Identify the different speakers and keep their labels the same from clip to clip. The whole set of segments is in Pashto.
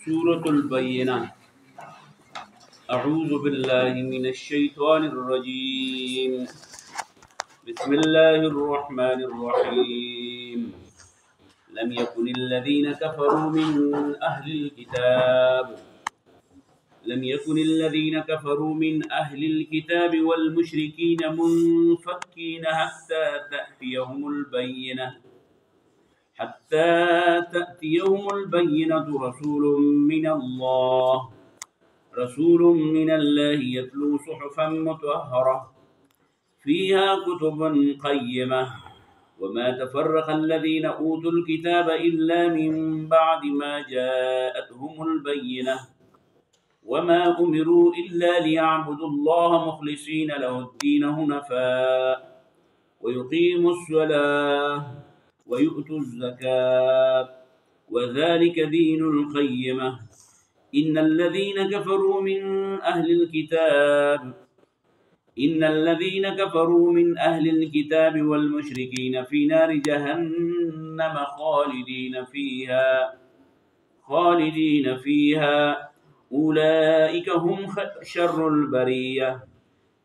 Speaker 1: سورة البينة. أعوذ بالله من الشيطان الرجيم. بسم الله الرحمن الرحيم. لم يكن الذين كفروا من أهل الكتاب والمشركين منفكين حتى تأتيهم البينة رسول من الله يتلو صحفا مطهرة فيها كتب قيمة وما تفرق الذين أوتوا الكتاب إلا من بعد ما جاءتهم البينة وما أمروا إلا ليعبدوا الله مخلصين له الدين حنفاء ويقيموا الصلاة ويؤتوا الزكاة وذلك دين القيمة. إن الذين كفروا من أهل الكتاب والمشركين في نار جهنم خالدين فيها أولئك هم شر البرية.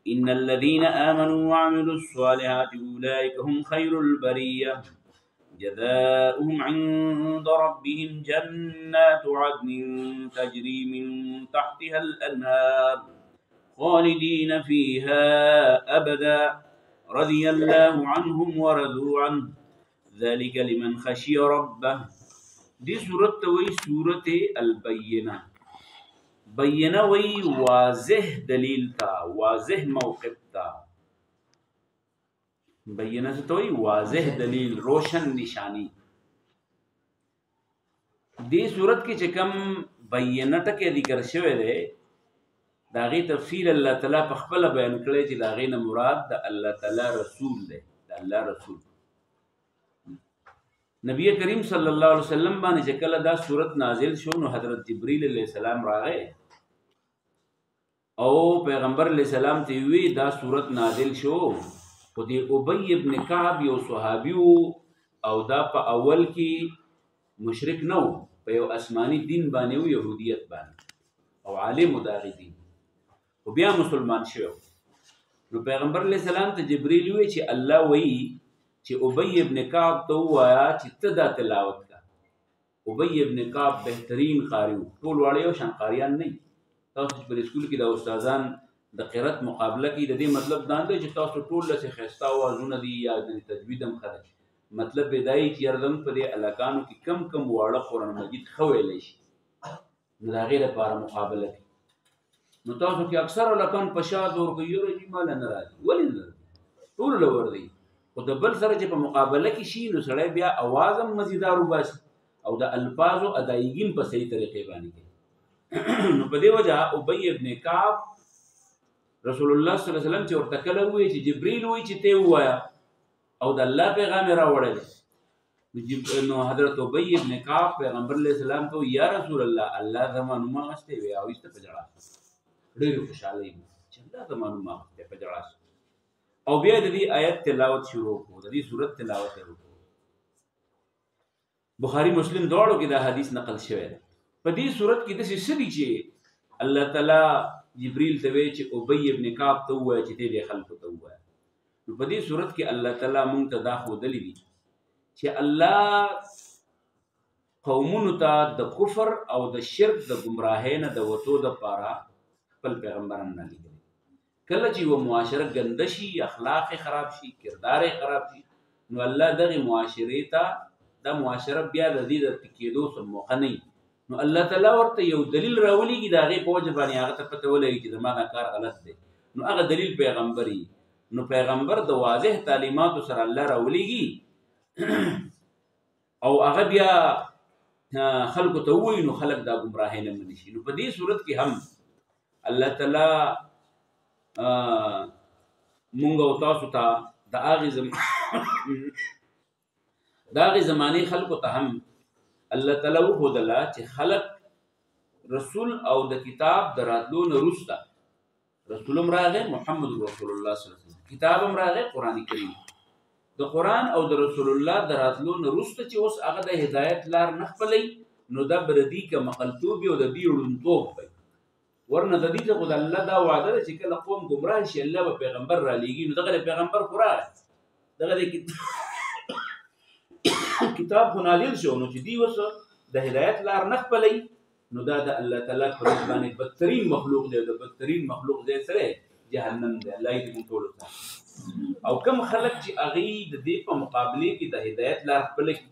Speaker 1: إن الذين آمنوا وعملوا الصالحات أولئك هم خير البرية. جزاؤهم عند ربهم جنات عدن تجري من تحتها الأنهار خالدين فيها أبدا رضي الله عنهم ورضوا عنه ذلك لمن خشي ربه. دي سورة وی سورة البینہ. بینہ وی واضح دلیل تا، واضح موقف تا. بینہ سے تو واضح دلیل، روشن نشانی. دی صورت کی چکم بینہ ٹکے ذکر شوے دے داغی تفصیل اللہ تعالیٰ پخپل بیان کرے چی داغی مراد دا اللہ تعالیٰ رسول دے، دا اللہ رسول. نبی کریم صلی اللہ علیہ وسلم بانے چکل دا صورت نازل شو نو حضرت جبریل علیہ السلام راغے او پیغمبر علیہ السلام تیوی دا صورت نازل شو. خو دی ابی ابن کعب یو صحابیو او دا پا اول کی مشرک نو، پا یو اسمانی دین بانیو، یهودیت بانی او عالم داغی دین، خو بیا مسلمان شو. نو پیغمبر علیہ السلام تا جبریل وی چی اللہ وی چی ابی ابن کعب تو آیا چی تدا تلاوت کا. ابی ابن کعب بہترین قاریو، طول واڑیو شان قاریان نہیں. تاسو پر اسکول کی دا استازان د قرات مقابله کی د دې مطلب دا دی چې تاسو ټول له خستا وازونه دي یا د تجوید هم خره. مطلب بدای چې يردم په دې علاقانو کې کم واړه قرآن مجید خویل شي نو دا غیر لپاره مقابله کی. نو تاسو کې اکثر علاقان په شاد اور کوي چې مال نه راځي ولې نه ټول لور دی. خو د بل سره چې په مقابله کې شي نو سړی بیا आवाज هم مزیدار وباسي او د الفاظو ادایګیم په صحیح طریقې باندې کوي. نو په دې وجه ابی ابن کعب رسول الله صلی الله علیه وسلم چې ورته کله وی چې جبرئیل وی چې ته وایا او د الله پیغام راوړل. نو حضرت ابی ابن کعب پیغمبر علیہ السلام ته یا رسول الله الله زمانو ما غسته وی او است په جړه ډېر خوشاله یم چې الله زمانو ما غسته په جړه. او بیا د دې آیت تلاوت شروع کو، د دې سورۃ تلاوت شروع کو. بخاری مسلم دواړو کې دا حدیث نقل شوی دی. په دې سورۃ کې د څه دي چې الله تعالی جبریل ته وی چې ابی ابن کعب ته وایي چې دې خلکو ته وایي. نو په دې صورت کې الله تعالی مونږ ته دا ښودلی دي چې الله قومونو ته د کفر او د شرک د ګمراهۍ نه د وتو دپاره خپل پیغمبران نه لیږلي. کله چې یوه معاشره ګنده شي، اخلاق خراب شي، کردار خراب شي، نو الله دغې معاشرې ته دا معاشره بیا د دې د ټکېدو څه موقع نه وي. نو الله تعالی ورته یو دلیل راولېږي د هغې په وجه باندې هغه ته پته ولګي چې زما دا کار غلط دی. نو هغه دلیل پیغمبر وي. نو پیغمبر د واضح تعلیماتو سره الله راولېږي او هغه بیا خلکو ته ووایي نو خلک دا ګمراهۍ نه مني شي. نو په دې صورت کې هم الله تعالی مونږ او تاسو ته د هغې زمانې خلکو ته هم الله تعالی وښودله چې خلق رسول او د کتاب د راتلو نه وروسته رسول هم راغی محمد رسول الله صلی الله علیه وسلم، کتاب هم راغی قرآن کریم. د قرآن او د رسول الله د راتلو نه وروسته چې اوس هغه د هدایت لار نه خپلوي نو دا بردی که مقلتوب او د دې ړوندتوب وي ورنه د دې څخه د الله دا وعده ده چې کله قوم ګمراه شي الله به پیغمبر را لېږي نو دغه پیغمبر خو راغی دغه کتاب خو نازل شو نو چې دوی اوس د هدایت لار نه خپلوي نو دا د الله تعالی په نسبت باندې بدترین مخلوق دی د بدترین مخلوق ځای سره جهنم دی الله دې موږ ټول او کم خلک چې هغې د دې په مقابلې کې د هدایت لار خپله کړي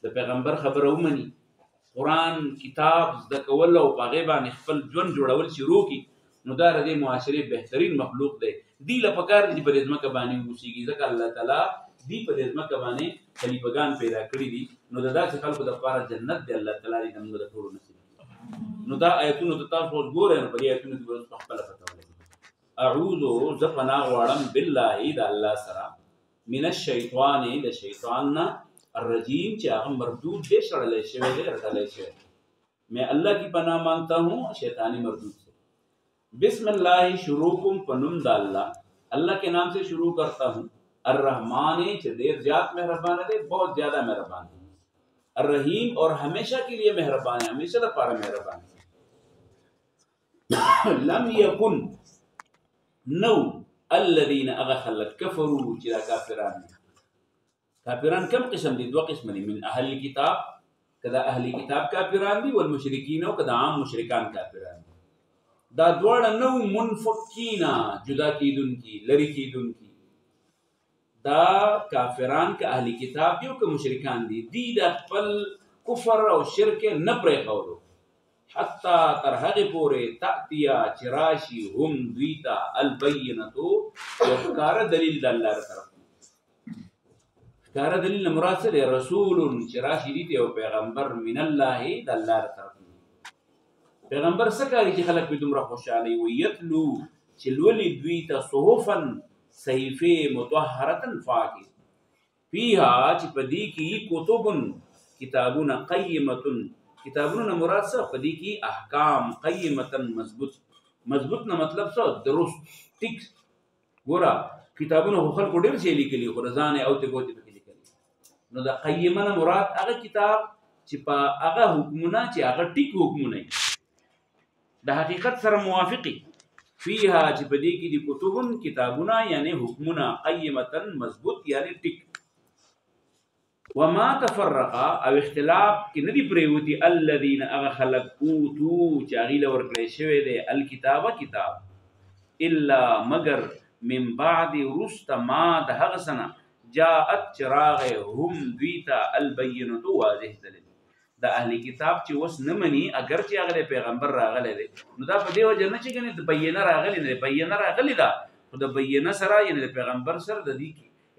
Speaker 1: د پیغمبر خبره ومني قرآن کتاب زده کول او په هغې باندې خپل ژوند جوړول شروع کړي نو دا د دې معاشرې بهترین مخلوق دی دوی له پکار دي چې په دې ځمکه باندې واوسېږي ځکه الله تعالی دوی په دې ځمکه باندې خلیفګان پیدا کړي دي نو د داسې خلکو دپاره جنت دی الله تعالی دې زموږ د ټولو نصیب نو دا آیتونو ته تاسو اوس ګورئ نو په دې آیتونو کې به اوس پخپله پته ولګي اعوذ زه پناه غواړم بالله د الله سره من الشیطان د شیطان نه الرجیم چې هغه مردود دی شړلی شوی دی رټلی شوی میں اللہ کی پناہ مانگتا ہوں شیطانی مردود سے بسم اللہ شروع کم پنم دا اللہ کے نام سے شروع کرتا ہوں الرحمن چې ډیر زیات مهربان دی بہت زیادہ مهربان دی الرحیم اور ہمیشہ کے لیے مهربان ہے ہمیشہ لپاره مهربان ہے لم یکن نو الذين اغخلت كفروا چې کافران کم قسم دي دوه قسم دي من اهل الكتاب کدا اهل کتاب کافران دي والمشرکین او کدا عام مشرکان کافران دي دا دواړه نو منفکینا جدا کیدونکي لری کیدونکي دا کافران که اهل کتاب دي او که مشرکان دي دی د خپل کفر او شرک نه پرې خورو حتی تر هغه پورې تاتیا چراشی هم دویتا البینتو یذکر دلیل د الله طرف کار دلیل مراد سره رسول چراشی دي او پیغمبر من الله د الله طرف پیغمبر سکاري چې خلک به دومره خوشاله وي یتلو چې لولي دوی ته صحفا صحیفه مطهره فاکه فيها چې پدې کې کتب کتابونه قیمه کتابونه مراد څه پدې کې احکام قیمه مضبوط نه مطلب څه درست ټیک ګورا کتابونه خلکو ډېر شي لیکلي خو ځان او ته ګوتې نو دا قیمه مراد هغه کتاب چې په هغه حکمونه چې هغه ټیک حکمونه د حقیقت سره موافقي فيها چې په دې کې د کتبون کتابونه یعنی حکمونه قیمه مضبوط یعنی ټیک وما تفرق او اختلاف کې ندي پریوتی الذين اغخلق اوتو چې هغې له ورکړی شوی دی الکتاب کتاب الا مگر من بعد رست ما د هغه سنه جاءت چراغ هم دویتا البینتو واضح دلیل دا اهلی کتاب چې وس نه مني اگر چې هغه پیغمبر راغلی دی نو دا په دې وجه نه چې کنه د بینه راغلی نه بینه راغلی دا خو د بینه سره یعنی د پیغمبر سره د دې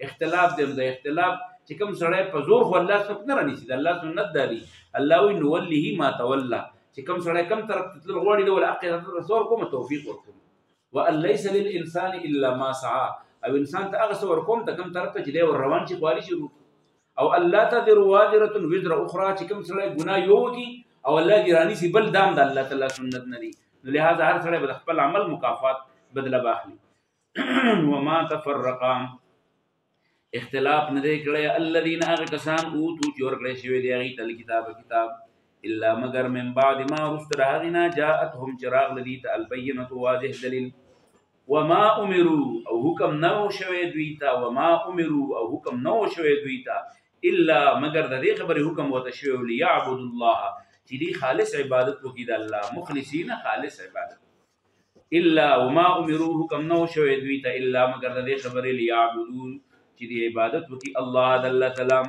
Speaker 1: اختلاف دی د اختلاف چې کوم سره په زور خو الله څوک نه رانیسي د الله سنت داري الله وی نوله ما تولى چې کوم سره کوم طرف تل غوړي د ول عقیده رسول کوم توفیق ورکوم وان ليس للانسان الا ما سعى او انسان ته هغه څه ورکوم ته کوم طرف ته چې دی ور روان شي خواري شروع او الله تذر وادره وزر اخرى چې کوم سره ګناه یو کی او الله دې رانیسي بل دام د الله تعالی سنت نه دي لہذا هر سره به خپل عمل مکافات بدله باخلي وما تفرقا اختلاف نه دی کړی الذين هغه کسان اوتو چې ورکړی شوی دی هغې ته کتاب الا مگر من بعد ما رست هغې نه جاءتهم چراغ لدي ته البینة واضح دلیل وما امروا او حکم نو شوی دوی ته وما امروا او حکم نو شوی دوی ته الا مگر د دې خبرې حکم وته شوی ليعبد الله چې دی خالص عبادت وکړي د الله مخلصین خالص عبادت الا وما امروا حکم نو شوی دوی ته الا مگر د دې خبرې ليعبدون چې دی عبادت وکړي الله د الله تعالی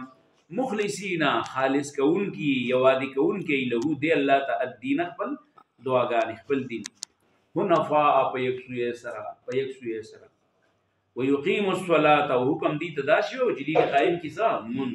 Speaker 1: مخلصین خالص کوونکی یوادي کوونکی له دی الله ته الدین خپل دعاګانې خپل دین حنفاء په یکسوی سره ويقيم الصلاه او حکم دي تداشي او جدي قائم کی سا من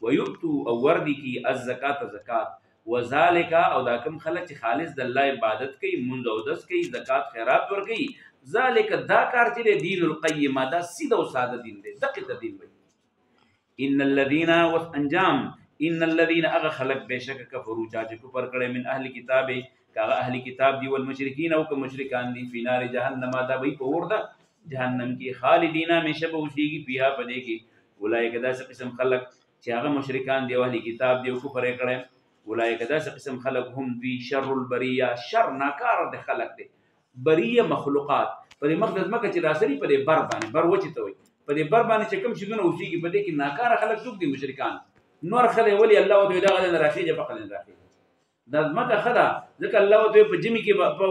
Speaker 1: ويؤتوا او وردي کی الزکات زکات وذالک او دا کوم خلک چې خالص د الله عبادت کوي منځ او دس کوي زکات خیرات ور کوي ذالک دا کار چې دین القیم دا سیده او ساده دین دی دقیق دین دی ان الذين وانجام ان الذين اغخلق بشک کفروا چا چې کفر کړي من اهل کتاب کاغه اهل کتاب دی والمشرکین او که مشرکان دی فی نار جهنم دا وی په ورده جهنم کې خالدین همیشه به اوسېږي بیا پدې کې اولئک داسې قسم خلق چې هغه مشرکان دی او اهل کتاب دی او کفر کړي اولئک داسې قسم خلق هم دوی شر البریه شر ناکاره د خلق دی بریه مخلوقات په دې مقدس مکه چې راسري په دې بر باندې بر وچې ته وایي په دې بر باندې چې کوم شیونه اوسېږي په دې کې ناکاره خلک څوک دي مشرکان نور خلک ولي الله ورته دغه نه راخېږي په قلن راخېږي دا ځمکه ښه ده ځکه الله ورته په جمي کې په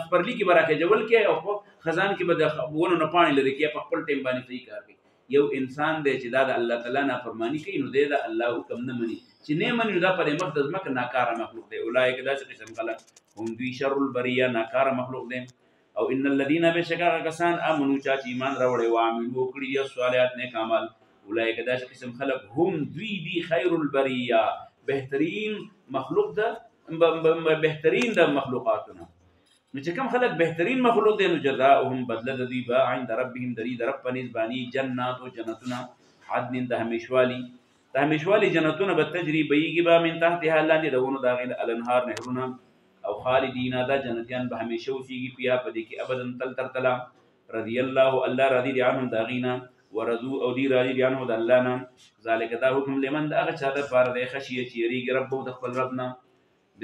Speaker 1: سپرلي کې به راخېجول کې او په خزان کې به د ونو نه پاڼې لرې کې په خپل ټیم باندې صحیح کار کوي یو انسان دی چې دا د الله تعالی نافرماني کوي نو دی د الله حکم نه مني چې نه مني نو دا په دې مقدس ځمکه ناکاره مخلوق دی اولئک داسې قسم خلک هم دوی شر البریه ناکاره مخلوق دی او ان الذين بشکا کسان امنو چا چې ایمان راوړي او عملو کړی دي صالحات نیک اعمال اولئک داسې قسم خلق هم دوی دی خیر البریه بهترین مخلوق ده بهترین د مخلوقاتونه نو چې کوم خلک بهترین مخلوق دي نو جزاؤهم بدله د دوی به عند ربهم د رب په نسبانی جنات او جنتونه عدن د همیشوالي جنتونه به تجري بهیږي به من تحتها لاندې دونو داغې الانهار نهرونه او خالدین دا جنتیان به همیشه اوسېږي فيها په دې کې ابدا تل تر تله رضی الله الله راضي دي عنهم داغینا ورضوا او دی راضي دي عنه د الله نه ذالک دا حکم لمن دا هغه چا دپاره دی خشیه چې یریږي رب د خپل رب نه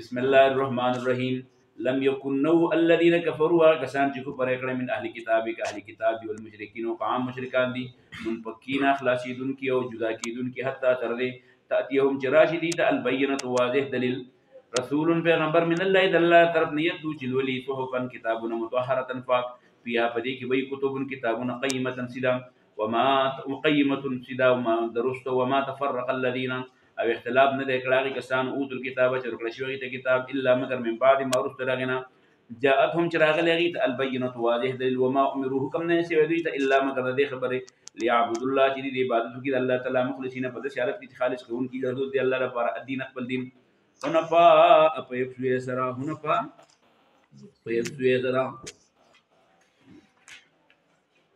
Speaker 1: بسم الله الرحمن الرحیم لم يكن نو الذين كفروا کسان چې کفر کړي من اهل کتاب که اهل کتاب والمشرکین او عام مشرکان دي منفکین اخلاصیدون کی او جدا کیدون کی حتی تر دې تاتيهم چراشدی د البینه واضح دلیل رسول پیغمبر من الله د الله طرف نیت دو چلولی صحفا کتابونه مطهره پاک فيها پدې کې وی کتب کتابونه قیمه سدا وما قیمه سدا وما درست وما تفرق الذين او اختلاف نه دی کړه کسان اوتل کتابه چې ورکړل شوی ته کتاب الا مگر من بعد ما رسل راغنا جاءتهم چراغ لغی البینه واضح دلیل وما امروا حکم نه سی وی ته الا مگر دې خبره ليعبد الله چې دې عبادت وکړي الله تعالی مخلصین په دې حالت کې خالص کوون کی ضرورت دی الله لپاره دین خپل دین هنفا په یو سره هنفا په یو سره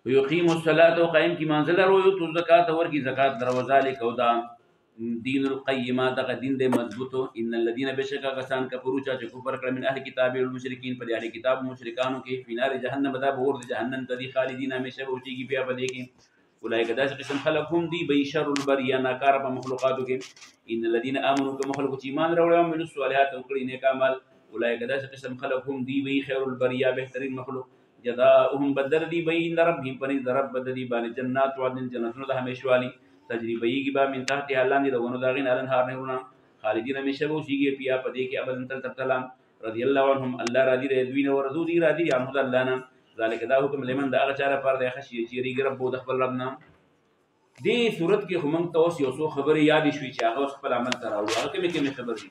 Speaker 1: ويقيم الصلاه وقائم کی منزل ورو تو زکات ور کی زکات دروازه کودا دین القیمه دغه دین د مضبوطو ان الذين بشکا کسان کفروا چې کفر کړ من اهل کتاب او المشرکین په اهل کتاب مشرکانو کې فینار جهنم دا بور د جهنم ته خالدین همیشه اوچیږي بیا بده کې اولئک داس قسم خلق هم دی بشر البریه ناکار په مخلوقاتو کې ان الذين امنوا که مخلوق چې ایمان راوړل او عملوا الصالحات او کړي نیک اعمال اولئک داس قسم خلق هم دی بی خیر البریه بهترین مخلوق جزاؤهم بدر دی بین ربهم پنځ رب بدی باندې جنات وعدن جنتونو د همیشوالي تجربه یې با من تحت لاندې دغونو داغین الانهار نهرونه خالدین همیشه اوسېږي پیا پدې کې ابد تل تلام رضی الله عنهم الله راضي دی دوی نو رضو دی راضي عنه د الله نه ذالک دا حکم لمن دا هغه چاره پر د خشیه چې ریګ رب د خپل رب نه دې صورت کې هم توس یو څو خبره یاد شوي چې هغه خپل عمل تراوړ هغه کې خبر دي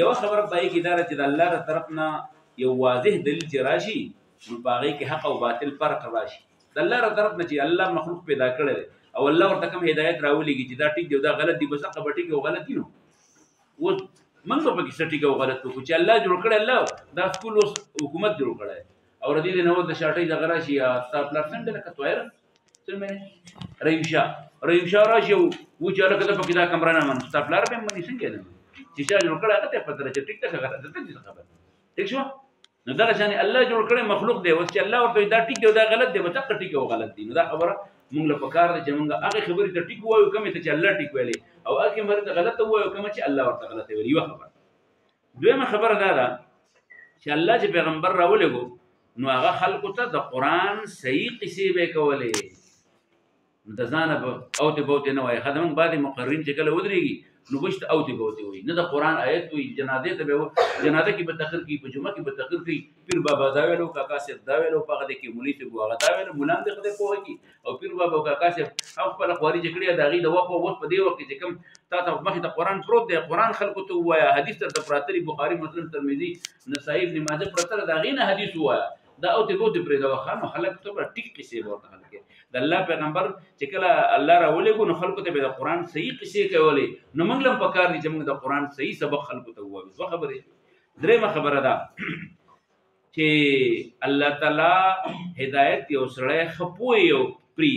Speaker 1: یو خبر پای کې دار چې د الله تر طرف نه یو واضح دلیل چې راشي نو باغې کې حق او باطل فرق راشي د الله تر طرف نه چې الله مخلوق پیدا کړی او الله ورته کوم هدایت راولېږي چې دا ټیک دی دا غلط دی بس هغه به ټیک او غلط دی نو و موږ په کې ټیک او غلط کو چې الله جوړ کړی الله دا سکول حکومت جوړ کړی او ردی نه و د شاټۍ د غراشي یا 7% لکه تویر څه مې رئیشا راشي و چې لکه په کې دا کمره نه من 7% به منې څنګه نه چې چا جوړ کړی هغه ته پته راځي ټیک ته غلط ده څه خبر ټیک شو نو دا شان الله جوړ کړی مخلوق دی او چې الله ورته دا ټیک دی دا غلط دی بس ټیک او غلط دی نو دا خبره مونږ له پکار دي چې مونږ هغه خبرې ته ټیک وایو کومه ته چې الله ټیک ویلي او هغه خبرې ته غلط وایو کومه چې الله ورته غلط ویلي یو خبره دویمه خبره دا ده چې الله چې پیغمبر راولېګو نو هغه خلکو ته د قران صحیح قصې به کولې د ځانه او ته بوته نه وای خدمت بعد مقررین چې کله ودرېږي نو بشت او ته بوته وي نه د قران آیت وي جنازه ته به جنازه کې به تقریر کې په جمعه کې به تقریر کې پیر بابا دا ویلو کاکا صاحب دا ویلو په دې کې مولوی ته هغه دا ویلو مولان دې خدای په وکی او پیر بابا او کاکا صاحب او خپل خواري چې کړی دا غي د وقو وخت په دې وخت چې کوم تا ته مخې ته قران پروت دی قران خلکو ته وایا حدیث تر پراتری بخاری مسلم ترمذی نسائی ابن ماجه پرتر دا غي نه حدیث وایا دا او ته بوته پرې دا خانو خلک ته ټیک قصې ورته خلک د الله پیغمبر چې کله الله راولېګو نو خلکو ته به د قران صحیح قصې کولې نو موږ لم پکار دي چې موږ د قران صحیح سبق خلکو ته وایو څه خبره درېمه خبره ده چې الله تعالی هدایت یو سره خپوي یو پری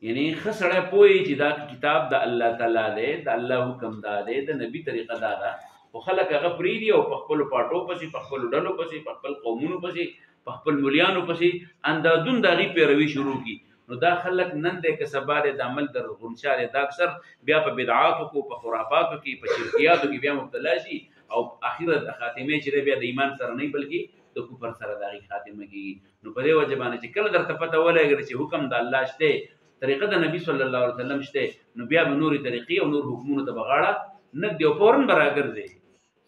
Speaker 1: یعنی خسړه پوي چې دا کتاب د الله تعالی دی د الله حکم دا دی د نبی طریقه دا ده او خلک هغه پری دی او په خپل پاټو پسې په خپل ډلو پسې په خپل قومونو پسې په خپل مليانو پسې اندادون دغه پیروي شروع کی نو دا خلک نن دی که سبا دی د عمل در غنشا دی دا اکثر بیا په بدعاتو کو په خرافاتو کې په شرکیاتو کې بیا مبتلا شي او اخرت خاتمه چې بیا د ایمان سره نه بلکې د کفر سره د هغې خاتمه کېږي. نو په دې وجه باندې چې کله درته پته ولګېږي چې حکم د الله شته طریقه د نبي صلی الله علیه وسلم شته نو بیا به نورې طریقې او نور حکمونو ته به غاړه نه ږدي او فورن به راګرځي.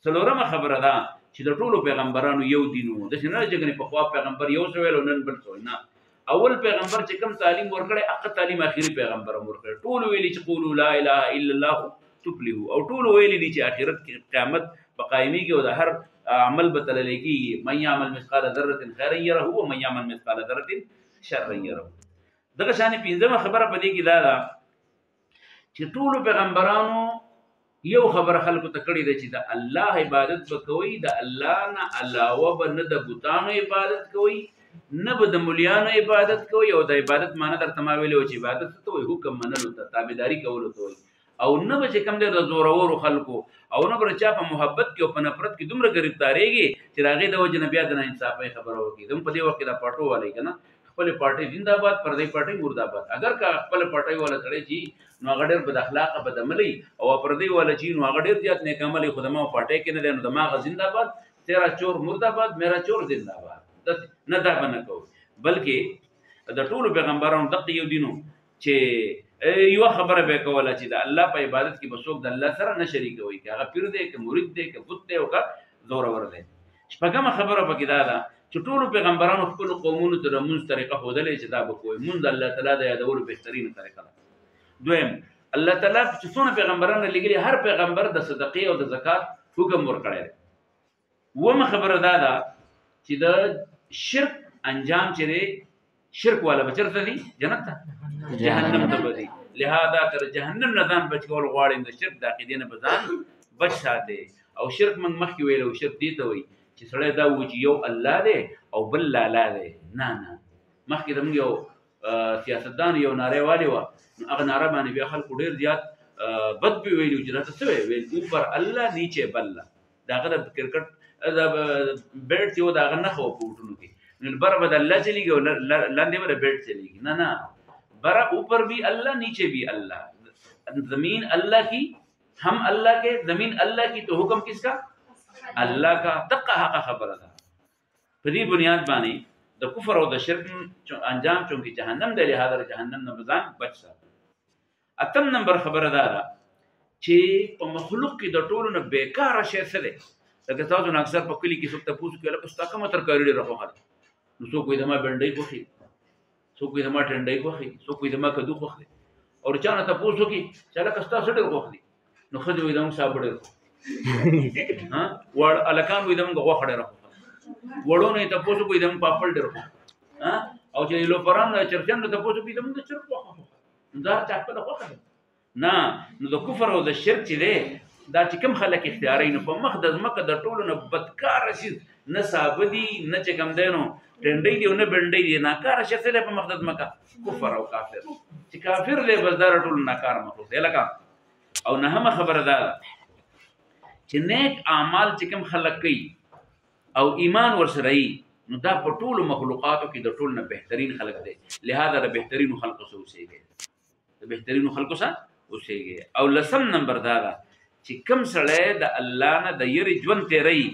Speaker 1: څلورمه خبره ده چې د ټولو پیغمبرانو یو دین و داسې نه چې ګنې پخوا پیغمبر یو څه ویل او نن بل څه نه. اول پیغمبر چې کوم تعلیم ورکړی هغه تعلیم اخري پیغمبر هم ورکړی. ټولو ویلي چې قولو لا اله الا الله تفلحو او ټولو ویلي دي چې آخرت کې قیامت به قایمېږي او د هر عمل به تللی کېږي. من یعمل مثقال ذرة خیرا یره ومن یعمل مثقال ذرة شرا یره. دغه شانې پنځمه خبره په دې کې دا ده چې ټولو پیغمبرانو یو خبره خلکو ته کړې ده چې د الله عبادت به کوئ، د الله نه علاوه به نه د بوتانو عبادت کوئ نه به د ملیانو عبادت کوئ. او د عبادت معنی درته ما ویلې وه چې عبادت څه ته وایي؟ حکم منلو ته، تابعداري کولو ته وایي. او نه به چې کوم دی د زورورو خلکو او نه به چا په محبت کې او په نفرت کې دومره ګرفتارېږي چې د هغې د وجې نه بیا د ناانصافۍ خبره وکړي. زموږ په دې وخت کې دا پاټو والی که نه خپلې پارټۍ زنده‌باد، پردۍ پارټۍ مرده‌باد. اگر که خپله پارټۍ والا سړی چې نو هغه ډېر بد اخلاقه بد عملی او پردۍ والا چې نو هغه ډېر زیات نیک عملی خو د ما پارټۍ کې نه دی نو د ما هغه زنده‌باد، تیرا چور مرده‌باد، میرا چور زنده‌باد. نه دا به نه کوو بلکې د ټولو پیغمبرانو دغه یو دینو چې یوه خبره به یې کوله چې د الله په عبادت کې به څوک د الله سره نه شریکوي، که هغه پیر دی که مرید دی که بت دی او که زورور دی. شپږمه خبره پکې دا ده چې ټولو پیغمبرانو خپلو قومونو ته د مونځ طریقه ښودلې چې دا به کوئ. مونځ د الله تعالی د یادولو بهترینه طریقه ده. دویم، الله تعالی چې څونه پیغمبران لېږلي هر پیغمبر د صدقې او د زکات حکم ورکړی دی. اوومه خبره دا ده چې د شرک انجام چې دی شرک والا به چېرته ځي؟ جنت ته، جهنم ته به ځي. لهذا تر جهنم نه ځان بچ کول غواړئ د شرک د عقیدې نه به ځان بچ ساتئ. او شرک موږ مخکې ویلی شرک دې ته وایي چې سړی دا وایي چې یو الله دی او بل لالا دی. نه نه، مخکې زموږ یو سیاستدان یو ناره والې وه نو هغه ناره باندې بیا خلکو ډېر زیات بد به ویلي چې راته څه ویل اوپر الله نیچې بله. د هغه د کرکټ د بیټ چې و د هغه نښه وه په وټونو کې نو بره به د الله چلېږي او لاندې به د بیټ چلېږي. نه نه، برا اوپر بھی اللہ نیچے بھی اللہ. زمین اللہ کی، ہم اللہ کے، زمین اللہ کی، تو حکم کس کا؟ اللہ کا. دقه حق خبره ده. په دې بنیاد باندې د کفر او د شرک انجام چونکې جهنم دی لهذا د جهنم نه ځان بچ ساتي. اتم نمبر خبره دا ده چې په مخلوق کې د ټولو نه بیکاره شی څه دی؟ لکه تاسو نه اکثر په کلي کې څوک تپوس کوي لکه ستا کومه ترکاري ډېره خوښه ده، نو څوک وایي زما بنډۍ خوښي، څوک وایي زما ټنډۍ خوښي، څوک وایي زما کدو خوښ دی. او چا نه تپوس وکړي چې هلکه ستا څه ډېر خوښ دي، نو ښځې وایي زموږ سابه ډېر خوښ، هلکان وایي زموږ غوښه ډېره خوښه، وړو نه یې تپوس وکړي زموږ پاپړ ډېر خوښ، او چې لوپران چرچن نه تپوس وکړي زموږ د چرګ غوښه خوښه. نو دا چا خپله خوښه ده؟ نه. نو د کفر او د شرک چې دی دا چې کوم خلک اختیاروي نو په مخ د ځمکه د ټولو نه بدکاره شي، نه سابه دي نه چې کوم دی نو ټنډۍ دي او نه بنډۍ دي، ناکاره شی څه دی په مخ د ځمکه؟ کفر او کافر. چې کافر دی بس دا ټول ناکاره مخلوق دی. لکه او نهمه خبره دا ده چې نیک اعمال چې کوم خلک کوي او ایمان ورسره وي نو دا په ټولو مخلوقاتو کې د ټولو نه بهترین خلک دی. لهذا د بهترینو خلقو سره اوسېږي، د بهترینو خلقو سره اوسېږي. او لسم نمبر دا ده چې کوم سړی د الله نه د یرې ژوند تېروي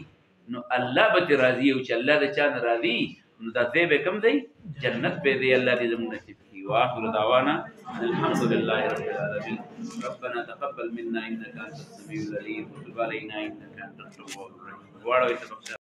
Speaker 1: نو الله به ترې راضي او چې الله د چا نه راضي نو دا ځای به کوم دی؟ جنت به دی. الله دې زموږ نصیب کړي. واخر دعوانا الحمد لله رب العالمين. ربنا تقبل منا انك انت السميع العليم وتب علينا انك انت التواب الرحيم.